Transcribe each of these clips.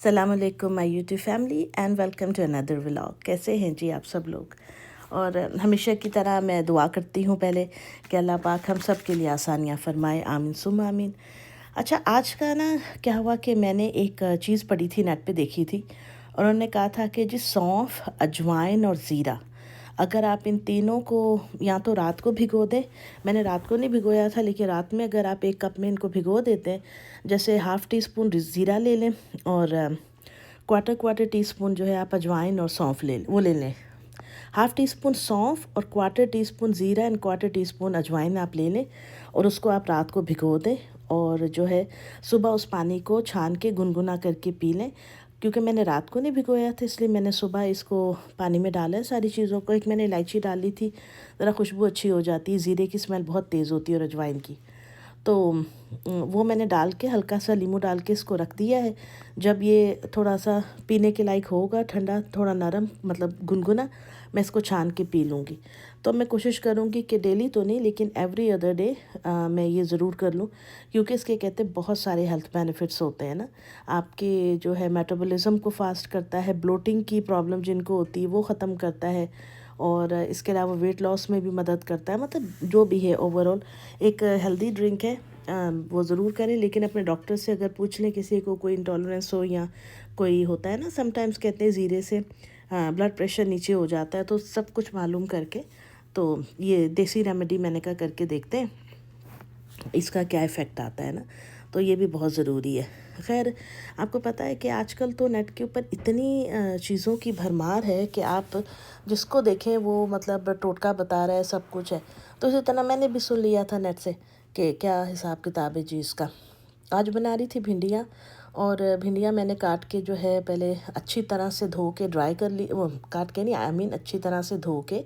अस्सलाम वालेकुम my YouTube family and welcome to another vlog. कैसे हैं जी आप सब लोग। और हमेशा की तरह मैं दुआ करती हूँ पहले कि अल्लाह पाक हम सब के लिए आसानियाँ फरमाए, आमीन सुम आमीन। अच्छा, आज का ना क्या हुआ कि मैंने एक चीज़ पढ़ी थी, नेट पे देखी थी। उन्होंने कहा था कि जी सौंफ, अजवाइन और ज़ीरा, अगर आप इन तीनों को या तो रात को भिगो दें। मैंने रात को नहीं भिगोया था, लेकिन रात में अगर आप एक कप में इनको भिगो देते हैं, जैसे हाफ़ टी स्पून ज़ीरा ले लें और क्वार्टर टी स्पून जो है आप अजवाइन और सौंफ ले लें। हाफ़ टी स्पून सौंफ और क्वार्टर टी स्पून ज़ीरा एंड क्वार्टर टी स्पून अजवाइन आप ले लें और उसको आप रात को भिगो दें और जो है सुबह उस पानी को छान के गुनगुना करके पी लें। क्योंकि मैंने रात को नहीं भिगोया था, इसलिए मैंने सुबह इसको पानी में डाला है सारी चीज़ों को। एक मैंने इलायची डाली थी, ज़रा खुशबू अच्छी हो जाती है, ज़ीरे की स्मेल बहुत तेज़ होती है और अजवाइन की। तो वो मैंने डाल के हल्का सा नींबू डाल के इसको रख दिया है। जब ये थोड़ा सा पीने के लायक होगा, ठंडा थोड़ा नरम मतलब गुनगुना, मैं इसको छान के पी लूँगी। तो मैं कोशिश करूँगी कि डेली तो नहीं, लेकिन एवरी अदर डे मैं ये ज़रूर कर लूँ, क्योंकि इसके कहते हैं बहुत सारे हेल्थ बेनिफिट्स होते हैं ना। आपके जो है मेटाबॉलिज्म को फास्ट करता है, ब्लोटिंग की प्रॉब्लम जिनको होती है वो ख़त्म करता है, और इसके अलावा वेट लॉस में भी मदद करता है। मतलब जो भी है ओवरऑल एक हेल्दी ड्रिंक है। वो ज़रूर करें, लेकिन अपने डॉक्टर से अगर पूछ लें, किसी को कोई इंटॉलरेंस हो या कोई होता है ना, समटाइम्स कहते हैं ज़ीरे से ब्लड प्रेशर नीचे हो जाता है, तो सब कुछ मालूम करके तो ये देसी रेमेडी मैंने कहा करके देखते हैं इसका क्या इफ़ेक्ट आता है ना। तो ये भी बहुत ज़रूरी है। खैर, आपको पता है कि आजकल तो नेट के ऊपर इतनी चीज़ों की भरमार है कि आप जिसको देखें वो मतलब टोटका बता रहा है, सब कुछ है। तो इसी तरह मैंने भी सुन लिया था नेट से कि क्या हिसाब किताब है जी इसका। आज बना रही थी भिंडियाँ, और भिंडियाँ मैंने काट के जो है पहले अच्छी तरह से धो के ड्राई कर ली, वो काट के नहीं, आई मीन अच्छी तरह से धो के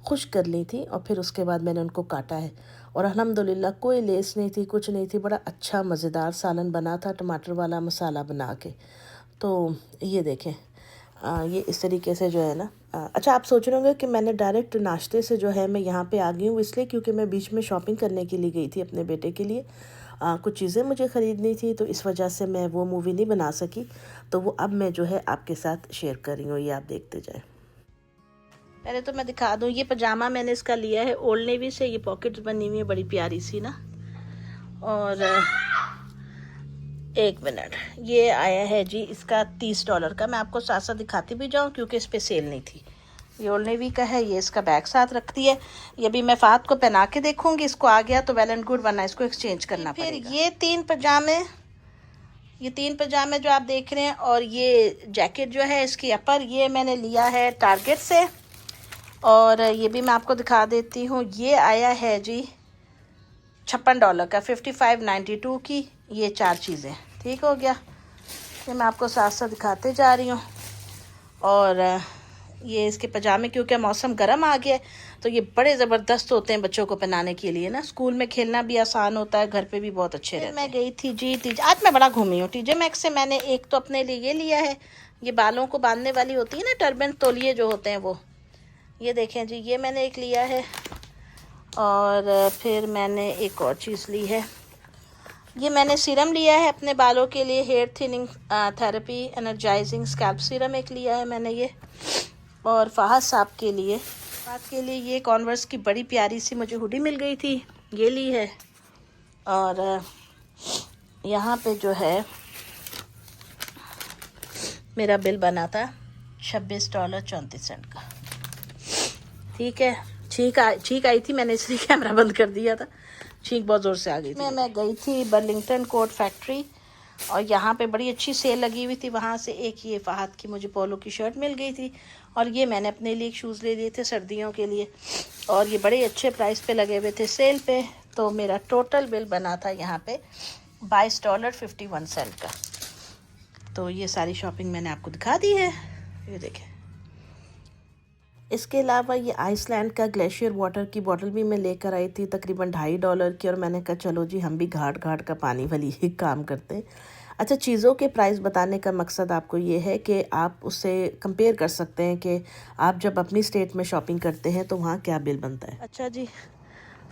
खुश्क कर ली थी, और फिर उसके बाद मैंने उनको काटा है। और अल्हम्दुलिल्लाह कोई लेस नहीं थी, कुछ नहीं थी, बड़ा अच्छा मज़ेदार सालन बना था टमाटर वाला मसाला बना के। तो ये देखें, ये इस तरीके से जो है ना। अच्छा, आप सोच रहे होंगे कि मैंने डायरेक्ट नाश्ते से जो है मैं यहाँ पे आ गई हूँ, इसलिए क्योंकि मैं बीच में शॉपिंग करने के लिए गई थी अपने बेटे के लिए। कुछ चीज़ें मुझे ख़रीदनी थी, तो इस वजह से मैं वो मूवी नहीं बना सकी। तो वो अब मैं जो है आपके साथ शेयर कर रही हूँ, ये आप देखते जाए। पहले तो मैं दिखा दूँ, ये पजामा मैंने इसका लिया है ओल्ड नेवी से। ये पॉकेट्स बनी हुई है बड़ी प्यारी सी ना। और एक मिनट, ये आया है जी इसका $30 का। मैं आपको साथ साथ दिखाती भी जाऊँ क्योंकि इस पर सेल नहीं थी। ये ओल्ड नेवी का है, ये इसका बैग साथ रखती है। ये भी मैं फ़ात को पहना के देखूंगी, इसको आ गया तो वेल एंड गुड, वरना इसको एक्सचेंज करना पड़ेगा। फिर ये तीन पजामे जो आप देख रहे हैं, और ये जैकेट जो है इसकी अपर, ये मैंने लिया है टारगेट से। और ये भी मैं आपको दिखा देती हूँ, ये आया है जी $56 का, 55.92 की। ये 4 चीज़ें ठीक हो गया। ये मैं आपको साथ साथ दिखाते जा रही हूँ। और ये इसके पजामे, क्योंकि मौसम गर्म आ गया है, तो ये बड़े ज़बरदस्त होते हैं बच्चों को पहनाने के लिए ना। स्कूल में खेलना भी आसान होता है, घर पे भी बहुत अच्छे रहते हैं। मैं गई थी जी आज मैं बड़ा घूमी हूँ TJ Maxx से। मैंने एक तो अपने लिए ये लिया है, ये बालों को बांधने वाली होती है ना, टर्बन तौलिए जो होते हैं वो। ये देखें जी, ये मैंने एक लिया है। और फिर मैंने एक और चीज़ ली है, ये मैंने सीरम लिया है अपने बालों के लिए, hair thinning therapy energising scalp serum एक लिया है मैंने ये। और फहद साहब के लिए ये कॉन्वर्स की बड़ी प्यारी सी मुझे हुडी मिल गई थी, ये ली है। और यहाँ पे जो है मेरा बिल बना था $26.34 का। ठीक है, छींक आई थी, मैंने इसलिए कैमरा बंद कर दिया था, छींक बहुत ज़ोर से आ गई थी। मैं गई थी बर्लिंगटन कोट फैक्ट्री, और यहाँ पे बड़ी अच्छी सेल लगी हुई थी। वहाँ से एक ये फहद की मुझे पोलो की शर्ट मिल गई थी, और ये मैंने अपने लिए शूज़ ले लिए थे सर्दियों के लिए, और ये बड़े अच्छे प्राइस पे लगे हुए थे सेल पे। तो मेरा टोटल बिल बना था यहाँ पे $22.51 का। तो ये सारी शॉपिंग मैंने आपको दिखा दी है, ये देखें। इसके अलावा ये आइसलैंड का ग्लेशियर वाटर की बोतल भी मैं लेकर आई थी, तकरीबन $2.5 की। और मैंने कहा चलो जी, हम भी घाट घाट का पानी वाली ही काम करते हैं। अच्छा, चीज़ों के प्राइस बताने का मकसद आपको ये है कि आप उससे कंपेयर कर सकते हैं कि आप जब अपनी स्टेट में शॉपिंग करते हैं तो वहाँ क्या बिल बनता है। अच्छा जी,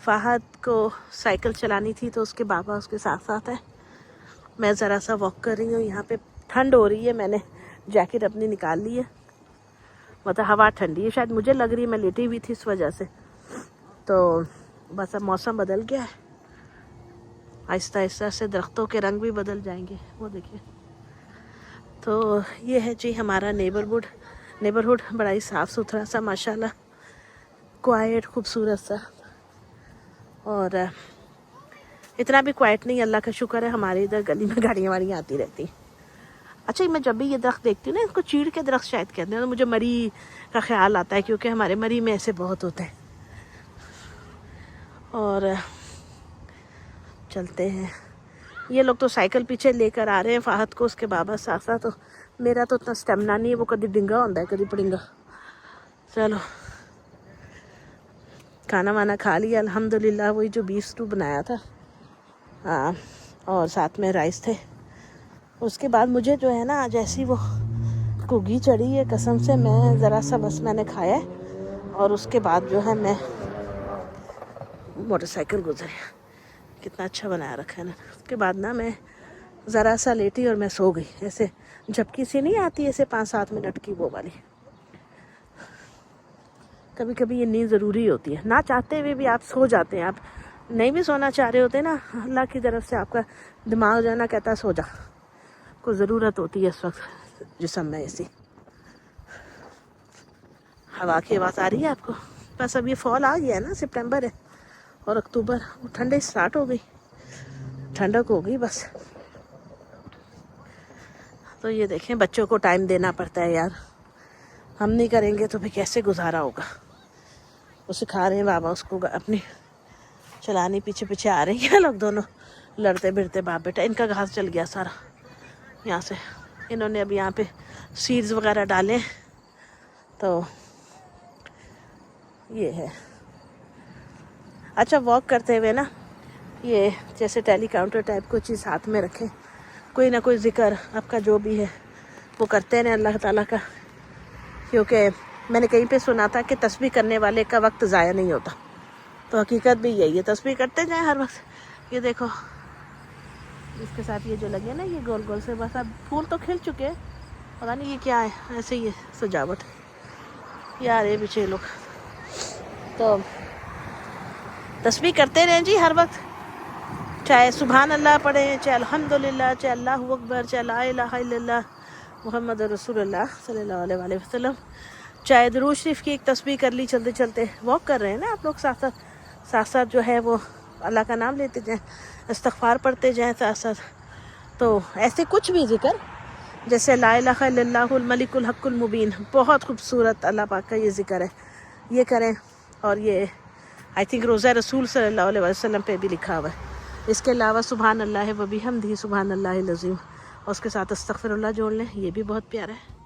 फ़हद को साइकिल चलानी थी, तो उसके बाबा उसके साथ साथ है। मैं ज़रा सा वॉक कर रही हूँ यहाँ पे ठंड हो रही है, मैंने जैकेट अपनी निकाल ली है, मतलब हवा ठंडी है, शायद मुझे लग रही है, मैं लेटी हुई थी इस वजह से। तो बस अब मौसम बदल गया है, आहिस्ता आहिस्ता से दरख्तों के रंग भी बदल जाएंगे, वो देखिए। तो ये है जी हमारा नेबरहुड बड़ा ही साफ़ सुथरा सा, माशाल्लाह, क्वाइट, खूबसूरत सा। और इतना भी क्वाइट नहीं, अल्लाह का शुक्र है, हमारे इधर गली में गाड़ियाँ वाड़ियाँ आती रहती। अच्छा, मैं जब भी ये दरख्त देखती हूँ ना, इनको चीड़ के दरख्त शायद कहते हैं, तो मुझे मरी का ख्याल आता है, क्योंकि हमारे मरी में ऐसे बहुत होते हैं। और चलते हैं, ये लोग तो साइकिल पीछे लेकर आ रहे हैं फ़ाहद को, उसके बाबा साथ साथ। तो मेरा तो उतना स्टेमिना नहीं है, वो कभी डिंगा होता है कभी पड़िंगा। चलो, खाना वाना खा लिया अल्हम्दुलिल्लाह, वही जो बीफ स्टू बनाया था, हाँ, और साथ में राइस थे। उसके बाद मुझे जो है ना, आज ऐसी वो कुगी चढ़ी है कसम से, मैं ज़रा सा बस मैंने खाया है, और उसके बाद जो है मैं मोटरसाइकिल गुजरी, कितना अच्छा बनाया रखा है ना। उसके बाद ना मैं ज़रा सा लेटी और मैं सो गई, ऐसे झपकी सी नहीं आती ऐसे 5-7 मिनट की, वो वाली। कभी कभी ये नींद ज़रूरी होती है, ना चाहते हुए भी आप सो जाते हैं। आप नहीं भी सोना चाह रहे होते ना, अल्लाह की तरफ से आपका दिमाग जो है ना कहता है सो जा, को ज़रूरत होती है इस वक्त जिस्म में ऐसी। हवा की आवाज़ आ रही है आपको? बस अब ये फॉल आ गया है ना, सितंबर है और अक्टूबर, ठंडे स्टार्ट हो गई, ठंडक हो गई बस। तो ये देखें, बच्चों को टाइम देना पड़ता है यार, हम नहीं करेंगे तो फिर कैसे गुजारा होगा। वो सिखा रहे हैं बाबा उसको अपनी चलानी, पीछे पीछे आ रही है लोग दोनों लड़ते भिड़ते, बाप बेटा। इनका घास चल गया सारा यहाँ से, इन्होंने अब यहाँ पे सीड्स वगैरह डाले, तो ये है। अच्छा, वॉक करते हुए ना, ये जैसे टेली काउंटर टाइप कोई चीज़ हाथ में रखें, कोई ना कोई ज़िक्र आपका जो भी है वो करते रहें अल्लाह ताला का, क्योंकि मैंने कहीं पे सुना था कि तस्बीह करने वाले का वक्त ज़ाया नहीं होता। तो हकीकत भी यही है, तस्बीह करते जाएं हर वक्त। ये देखो, इसके साथ ये जो लगे ना, ये गोल गोल से, बस अब फूल तो खिल चुके हैं, पता नहीं ये क्या है, ऐसे ही है सजावट यार। ये पीछे लोग तो तस्बीह करते रहें जी हर वक्त, चाहे सुभान अल्लाह पढ़ें, चाहे अल्हम्दुलिल्लाह, चाहे अल्लाहु अकबर, चाहे ला इलाहा इल्लल्लाह मुहम्मद रसूलुल्लाह सल्लल्लाहु अलैहि वसल्लम, चाहे दुरूद शरीफ की एक तस्बीह कर ली चलते चलते। वॉक कर रहे हैं ना आप लोग, साथ साथ जो है वो अल्लाह का नाम लेते जाएं, इस्तग़फ़ार पढ़ते जाएं साथ साथ। तो ऐसे कुछ भी जिक्र, जैसे ला इलाहा इल्लल्लाहुल मलिकुल हक़्क़ुल मुबीन, बहुत खूबसूरत अल्लाह पाक का ये जिक्र है, ये करें। और ये आई थिंक रोज़ा रसूल सल्लल्लाहु अलैहि वसल्लम पे भी लिखा हुआ है। इसके अलावा सुभान अल्लाह व बिहम्दिही सुभान अल्लाहिल अज़ीम, और उसके साथ अस्तग़फ़िरुल्लाह जोड़ लें, ये भी बहुत प्यारा है।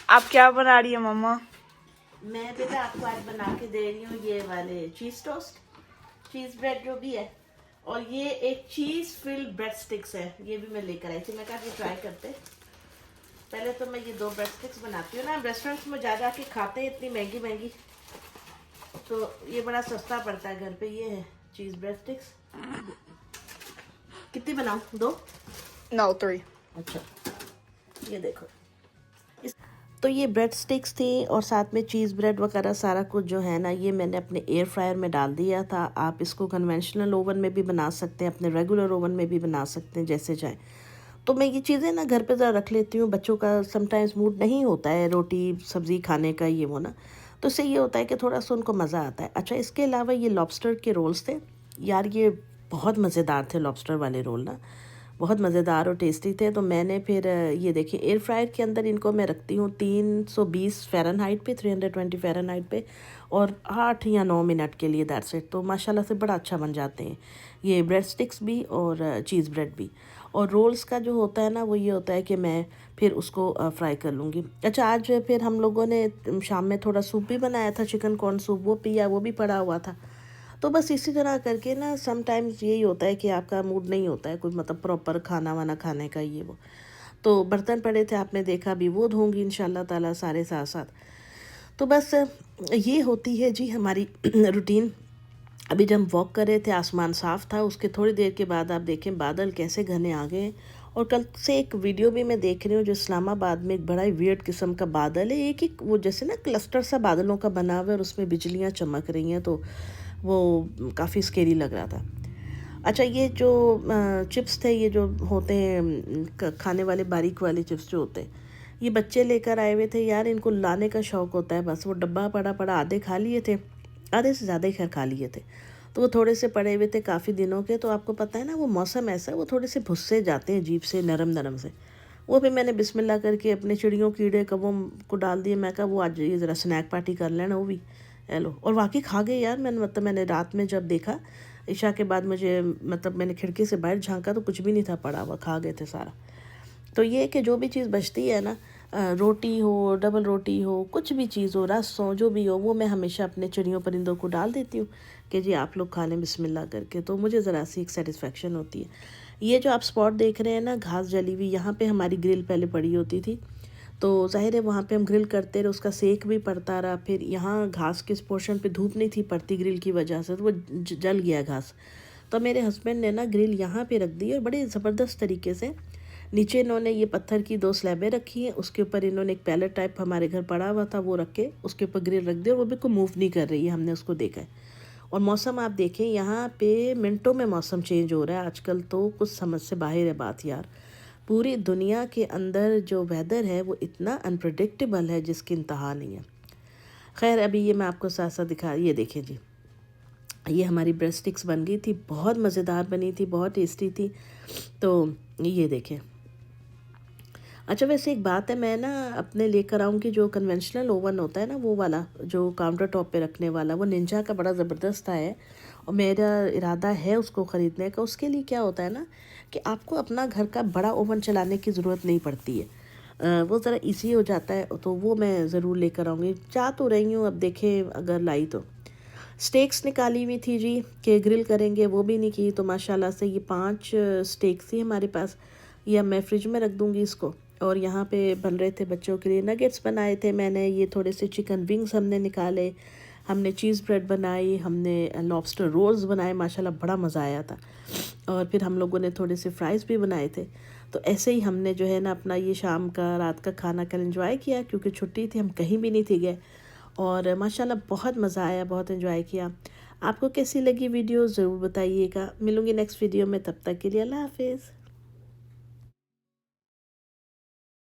आप क्या बना रही है मम्मा? मैं बेटा आपको आज बना के दे रही हूँ ये वाले चीज़ टोस्ट, चीज़ ब्रेड जो भी है, और ये एक चीज़ फिल्ड ब्रेड स्टिक्स है, ये भी मैं लेकर आई थी। मैं कहा कि ट्राई करते। पहले तो मैं ये 2 ब्रेड स्टिक्स बनाती हूँ ना, रेस्टोरेंट्स में ज़्यादा के खाते हैं इतनी महंगी महंगी, तो ये बड़ा सस्ता पड़ता है घर पे। ये है चीज़ ब्रेड स्टिक्स। कितनी बनाऊँ? 2? No, 3. अच्छा, ये देखो, तो ये ब्रेड स्टिक्स थी, और साथ में चीज़ ब्रेड वगैरह सारा कुछ जो है ना, ये मैंने अपने एयर फ्रायर में डाल दिया था। आप इसको कन्वेंशनल ओवन में भी बना सकते हैं, अपने रेगुलर ओवन में भी बना सकते हैं, जैसे चाहें। तो मैं ये चीज़ें ना घर पे ज़रा रख लेती हूँ, बच्चों का समटाइम्स मूड नहीं होता है रोटी सब्ज़ी खाने का, ये वो ना, तो इससे ये होता है कि थोड़ा सा उनको मज़ा आता है। अच्छा, इसके अलावा ये लॉबस्टर के रोल्स थे यार, ये बहुत मज़ेदार थे लॉबस्टर वाले रोल ना, बहुत मज़ेदार और टेस्टी थे। तो मैंने फिर ये देखिए एयर फ्रायर के अंदर इनको मैं रखती हूँ 320 फ़ारेनहाइट पे, 320 फ़ारेनहाइट पे, और 8 या 9 मिनट के लिए, दैट्स इट। तो माशाल्लाह से बड़ा अच्छा बन जाते हैं ये ब्रेड स्टिक्स भी और चीज़ ब्रेड भी। और रोल्स का जो होता है ना वो ये होता है कि मैं फिर उसको फ्राई कर लूँगी। अच्छा, आज फिर हम लोगों ने शाम में थोड़ा सूप भी बनाया था, चिकन कॉर्न सूप, वो पिया, वो भी पड़ा हुआ था। तो बस इसी तरह करके ना समटाइम्स यही होता है कि आपका मूड नहीं होता है कोई मतलब प्रॉपर खाना वाना खाने का, ये वो। तो बर्तन पड़े थे, आपने देखा, अभी वो धोंगी इंशाल्लाह ताला सारे साथ साथ। तो बस ये होती है जी हमारी रूटीन। अभी जब हम वॉक कर रहे थे आसमान साफ़ था, उसके थोड़ी देर के बाद आप देखें बादल कैसे घने आ गए। और कल से एक वीडियो भी मैं देख रही हूँ जो इस्लामाबाद में एक बड़ा ही वियर्ड किस्म का बादल है, एक एक वो जैसे ना क्लस्टर सा बादलों का बना हुआ है और उसमें बिजलियाँ चमक रही हैं, तो वो काफ़ी स्केरी लग रहा था। अच्छा, ये जो चिप्स थे, ये जो होते हैं खाने वाले बारीक वाले चिप्स जो होते हैं, ये बच्चे लेकर आए हुए थे यार, इनको लाने का शौक़ होता है। बस वो डब्बा पड़ा पड़ा आधे खा लिए थे, आधे से ज़्यादा ही खैर खा लिए थे। तो वो थोड़े से पड़े हुए थे काफ़ी दिनों के, तो आपको पता है ना वो मौसम ऐसा है, वो थोड़े से भुस्से जाते हैं अजीब से, नरम नरम से। वो भी मैंने बिस्मिल्लाह करके अपने चिड़ियों कीड़े कौवों को डाल दिए। मैं कहा वो आज ये ज़रा स्नैक पार्टी कर लेना, वो भी हेलो। और वाकई खा गए यार। मैंने रात में जब देखा इशा के बाद, मुझे मतलब मैंने खिड़की से बाहर झांका तो कुछ भी नहीं था पड़ा हुआ, खा गए थे सारा। तो ये कि जो भी चीज़ बचती है ना, रोटी हो, डबल रोटी हो, कुछ भी चीज़ हो, रस हो, जो भी हो, वो मैं हमेशा अपने चिड़ियों परिंदों को डाल देती हूँ कि जी आप लोग खा लें बिस्मिल्लाह करके। तो मुझे ज़रा सी एक सेटिस्फेक्शन होती है। ये जो आप स्पॉट देख रहे हैं ना, घास जली हुई, यहाँ पे हमारी ग्रिल पहले पड़ी होती थी, तो ज़ाहिर है वहाँ पे हम ग्रिल करते रहे, उसका सेक भी पड़ता रहा। फिर यहाँ घास के इस पोर्शन पे धूप नहीं थी पड़ती ग्रिल की वजह से, तो वो जल गया घास। तो मेरे हस्बैंड ने ना ग्रिल यहाँ पे रख दी और बड़े ज़बरदस्त तरीके से नीचे इन्होंने ये पत्थर की 2 स्लैबें रखी हैं, उसके ऊपर इन्होंने एक पैलेट टाइप हमारे घर पड़ा हुआ था वो रख के उसके ऊपर ग्रिल रख दी, और वो बिल्कुल मूव नहीं कर रही है, हमने उसको देखा है। और मौसम आप देखें, यहाँ पे मिनटों में मौसम चेंज हो रहा है आजकल, तो कुछ समझ से बाहर है बात यार। पूरी दुनिया के अंदर जो वेदर है वो इतना अनप्रडिक्टेबल है जिसकी इंतहा नहीं है। खैर, अभी ये मैं आपको साथ साथ दिखा, ये देखें जी, ये हमारी ब्रेस्ट स्टिक्स बन गई थी, बहुत मज़ेदार बनी थी, बहुत टेस्टी थी। तो ये देखें। अच्छा, वैसे एक बात है, मैं ना अपने लेकर आऊँगी जो कन्वेंशनल ओवन होता है ना, वो वाला जो काउंटर टॉप पे रखने वाला, वो निंजा का बड़ा ज़बरदस्त है और मेरा इरादा है उसको ख़रीदने का। उसके लिए क्या होता है ना कि आपको अपना घर का बड़ा ओवन चलाने की ज़रूरत नहीं पड़ती है, वो ज़रा ईज़ी हो जाता है, तो वो मैं ज़रूर लेकर आऊँगी। चाह तो रही हूँ, अब देखें अगर लाई तो। स्टेक्स निकाली हुई थी जी कि ग्रिल करेंगे, वो भी नहीं की, तो माशाल्लाह से ये 5 स्टेक्स थी हमारे पास। ये अब मैं फ्रिज में रख दूँगी इसको। और यहाँ पे बन रहे थे बच्चों के लिए नगेट्स बनाए थे मैंने, ये थोड़े से चिकन विंग्स हमने निकाले, हमने चीज़ ब्रेड बनाई, हमने लॉबस्टर रोल्स बनाए, माशाल्लाह बड़ा मज़ा आया था। और फिर हम लोगों ने थोड़े से फ्राइज़ भी बनाए थे। तो ऐसे ही हमने जो है ना अपना ये शाम का, रात का खाना कल एंजॉय किया, क्योंकि छुट्टी थी, हम कहीं भी नहीं थे गए। और माशाल्लाह बहुत मज़ा आया, बहुत एंजॉय किया। आपको कैसी लगी वीडियो ज़रूर बताइएगा। मिलूँगी नेक्स्ट वीडियो में, तब तक के लिए अल्लाह हाफ़िज़।